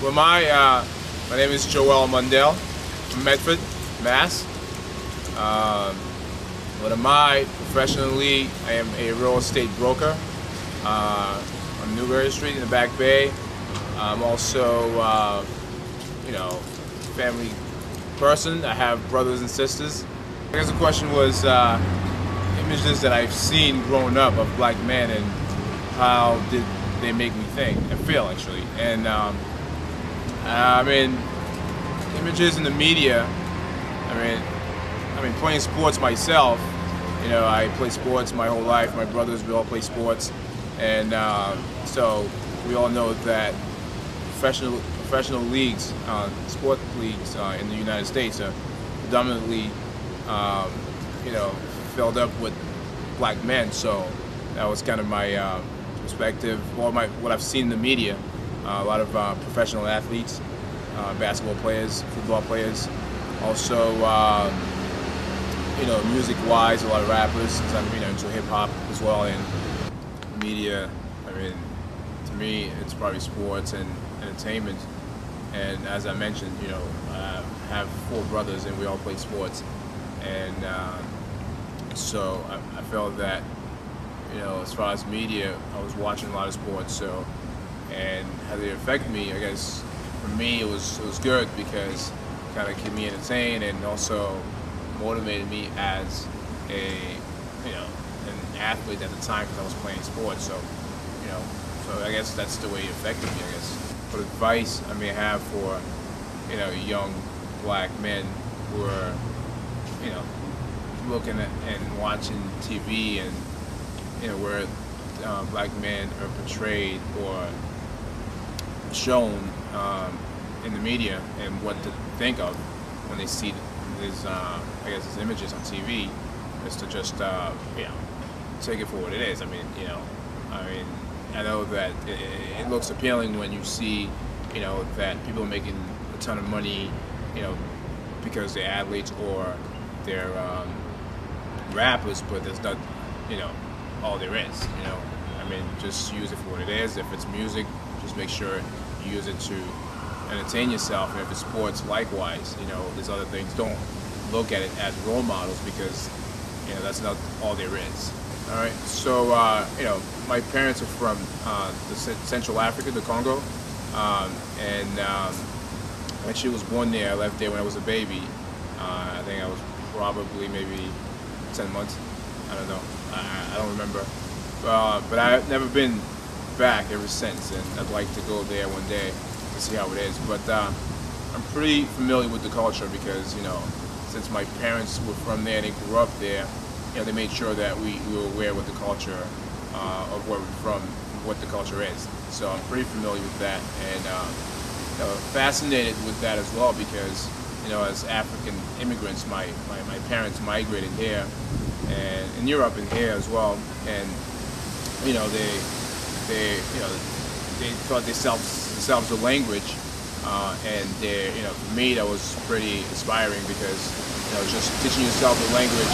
Well, my name is Joel Mundell from Medford, Mass. What am I? Professionally, I am a real estate broker on Newberry Street in the Back Bay. I'm also, family person. I have brothers and sisters. I guess the question was images that I've seen growing up of black men and how did they make me think and feel, actually. And images in the media. I mean, playing sports myself. I play sports my whole life. My brothers, we all play sports, and so we all know that professional leagues, sport leagues in the United States are predominantly, filled up with black men. So that was kind of my perspective, or what I've seen in the media. A lot of professional athletes, basketball players, football players, also. Music-wise, a lot of rappers, since I'm into hip-hop as well, and media. To me, it's probably sports and entertainment. And as I mentioned, I have 4 brothers and we all play sports. And so I felt that, as far as media, I was watching a lot of sports. So, and how did it affect me? I guess for me, it was good because it kind of kept me entertained and also motivated me as an athlete at the time because I was playing sports. So, so I guess that's the way it affected me. I guess. What advice I may have for, young black men who are, looking at and watching TV and, where black men are portrayed or shown in the media and what to think of when they see these images on TV, is to just take it for what it is. I know that it looks appealing when you see that people are making a ton of money because they're athletes or they're rappers, but that's not all there is. Just use it for what it is. If it's music, just make sure you use it to entertain yourself, and if it's sports, likewise. There's other things. Don't look at it as role models because that's not all there is. All right. So my parents are from the Central Africa, the Congo, and actually was born there. I left there when I was a baby. I think I was probably maybe 10 months. I don't know. I don't remember. But I've never been back ever since, and I'd like to go there one day to see how it is. But I'm pretty familiar with the culture because, since my parents were from there, they grew up there, they made sure that we were aware of the culture of where we're from, what the culture is. So I'm pretty familiar with that, and fascinated with that as well because, as African immigrants, my parents migrated here, and in Europe and here as well, and they taught themselves the language, and for me that was pretty inspiring because just teaching yourself the language.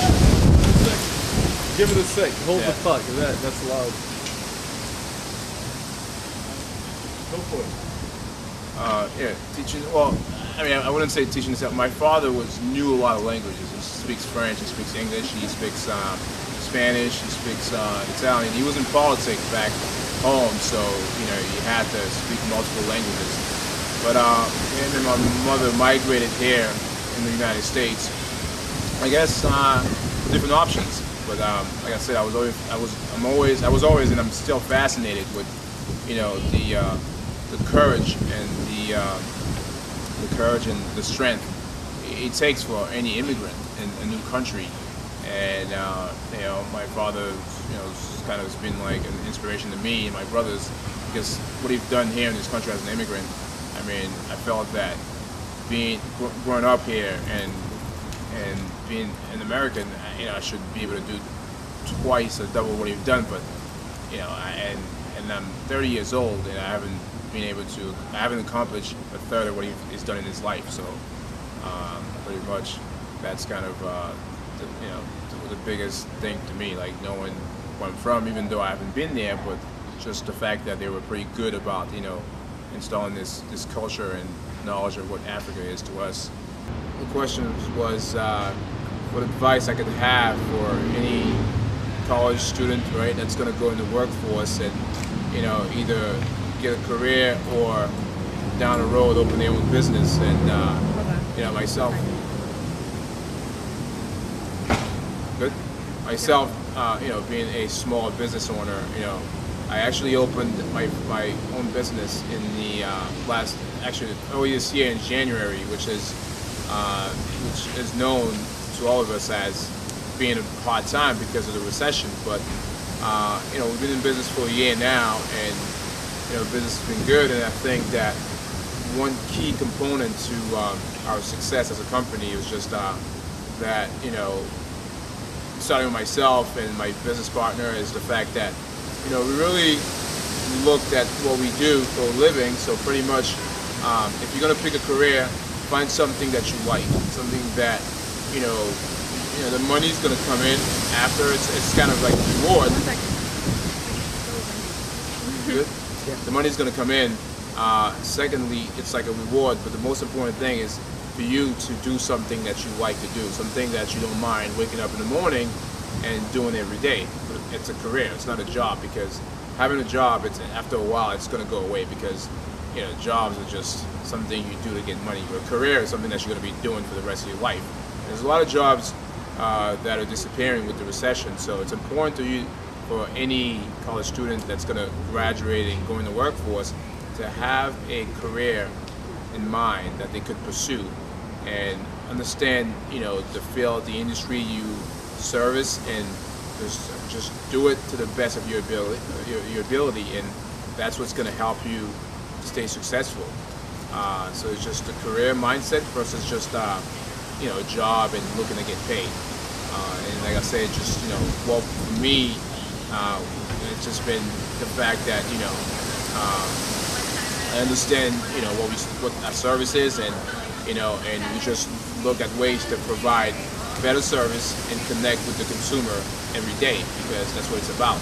Give it a sec. Hold the fuck. That's loud. Go for it. Teaching. Well, I wouldn't say teaching yourself. My father knew a lot of languages. He speaks French. He speaks English. He speaks Spanish. He speaks Italian. He was in politics back home, so you had to speak multiple languages. But and then my mother migrated here in the United States. I guess different options. But like I said, I was always, and I'm still fascinated with the courage and the strength it takes for any immigrant in a new country. And my father, kind of has been like an inspiration to me and my brothers because what he's done here in this country as an immigrant. I felt that growing up here and being an American, I should be able to do twice or double what he's done. But and I'm 30 years old and I haven't accomplished a third of what he's done in his life. So pretty much that's kind of the biggest thing to me, like knowing where I'm from, even though I haven't been there, but just the fact that they were pretty good about installing this culture and knowledge of what Africa is to us. The question was what advice I could have for any college student, right, that's going to go in the workforce and either get a career or down the road open their own business. And myself. Good. Myself, being a small business owner, I actually opened my own business in the early this year in January, which is known to all of us as being a hard time because of the recession. But we've been in business for a year now, and business has been good. And I think that one key component to our success as a company is just that starting with myself and my business partner is the fact that we really looked at what we do for a living. So pretty much, if you're gonna pick a career, find something that you like, something that the money's gonna come in after. It's kind of like a reward. Good. Yeah. The money's gonna come in. Secondly, it's like a reward. But the most important thing is for you to do something that you like to do, something that you don't mind waking up in the morning and doing every day. It's a career, it's not a job, because having a job, after a while it's going to go away, because jobs are just something you do to get money. But a career is something that you're going to be doing for the rest of your life. There's a lot of jobs that are disappearing with the recession, so it's important to you, for any college student that's going to graduate and go in the workforce, to have a career in mind that they could pursue and understand the field, the industry you service, and just do it to the best of your ability, and that's what's going to help you stay successful. So it's just a career mindset versus just a job and looking to get paid. And like I said, just well, for me, it's just been the fact that I understand what our service is, and and we just look at ways to provide better service and connect with the consumer every day, because that's what it's about.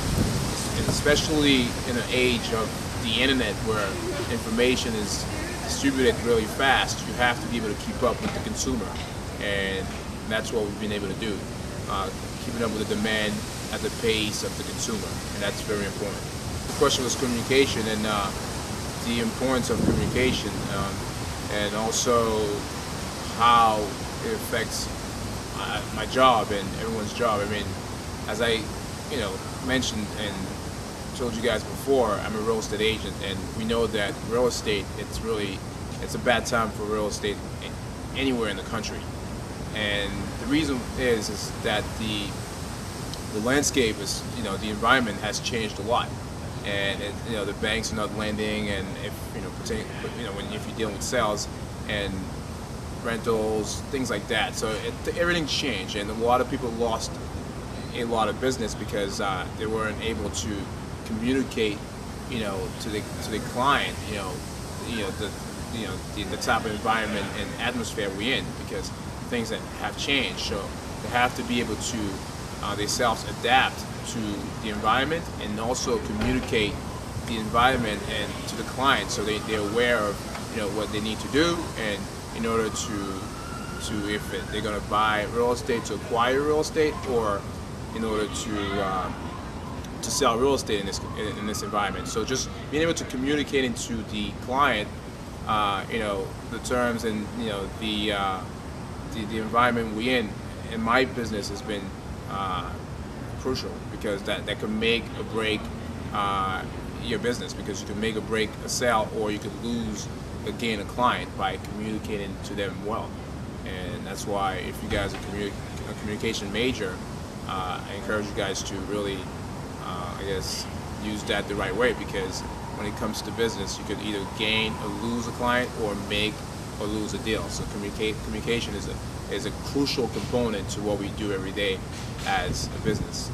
And especially in an age of the internet where information is distributed really fast, you have to be able to keep up with the consumer, and that's what we've been able to do, keeping up with the demand at the pace of the consumer, and that's very important. The question was communication, and the importance of communication, and also how it affects my job and everyone's job. I mean, as I mentioned and told you guys before, I'm a real estate agent, and we know that real estate, it's a bad time for real estate anywhere in the country. And the reason is that the landscape is, the environment has changed a lot. And the banks are not lending, and if you're dealing with sales and rentals, things like that, so everything's changed, and a lot of people lost a lot of business because they weren't able to communicate, to the client, the type of environment and atmosphere we're in, because things that have changed. So they have to be able to themselves adapt to the environment and also communicate the environment and to the client, so they're aware of what they need to do, and in order to if they're going to buy real estate, to acquire real estate, or in order to sell real estate in this environment. So just being able to communicate into the client, the terms and the environment we're in my business has been crucial, because that can make or break your business, because you can make or break a sale, or you could lose or gain a client by communicating to them well. And that's why, if you guys are a communication major, I encourage you guys to really use that the right way, because when it comes to business, you could either gain or lose a client, or make or lose a deal. So communication is a crucial component to what we do every day as a business.